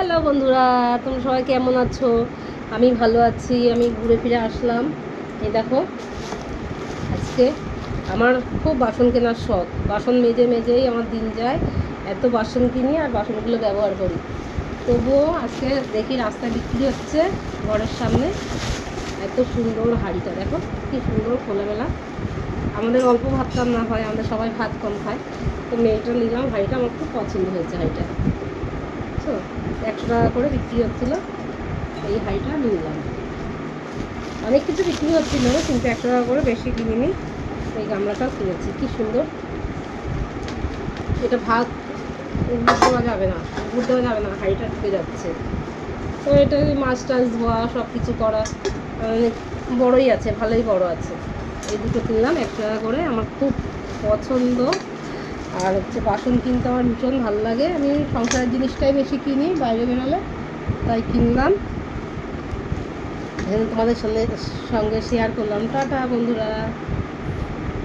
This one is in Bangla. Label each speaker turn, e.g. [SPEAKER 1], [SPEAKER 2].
[SPEAKER 1] হ্যালো বন্ধুরা, তোমরা সবাই কেমন আছো? আমি ভালো আছি। আমি ঘুরে ফিরে আসলাম। এই দেখো, আজকে আমার খুব বাসন কেনার শখ। বাসন মেজে মেজেই আমার দিন যায়। এত বাসন কিনি আর বাসনগুলো ব্যবহার করি। তবুও আজকে দেখি রাস্তায় বিক্রি হচ্ছে ঘরের সামনে। এত সুন্দর হাঁড়িটা দেখো, কি সুন্দর খোলামেলা। আমাদের অল্প ভাত রান্না হয়, আমাদের সবাই ভাত কম খায়। তো মেয়েটা নিলাম, হাঁড়িটা আমার খুব পছন্দ হয়েছে। হাঁড়িটা তো 100 টাকা করে বিক্রি হচ্ছিলো। এই হাঁড়িটা নিলাম। অনেক কিছু বিক্রি হচ্ছিল, কিন্তু 100 টাকা করে বেশি কিনিনি। এই গামলাটাও কিনেছি, কি সুন্দর। এটা ভাত দেওয়া যাবে না, দেওয়া যাবে না, হাঁড়িটা ঢুকে যাচ্ছে। তো এটা মাছ টাছ ধোয়া সব কিছু করা অনেক বড়োই আছে, ভালোই বড় আছে। এই দুটো কিনলাম 100 টাকা করে, আমার খুব পছন্দ। আর হচ্ছে বাসন কিনতে আমার ভীষণ ভালো লাগে। আমি সংসারের জিনিসটাই বেশি কিনি বাইরে বেরোলে, তাই কিনলাম। তোমাদের সঙ্গে শেয়ার করলাম। টাটা বন্ধুরা।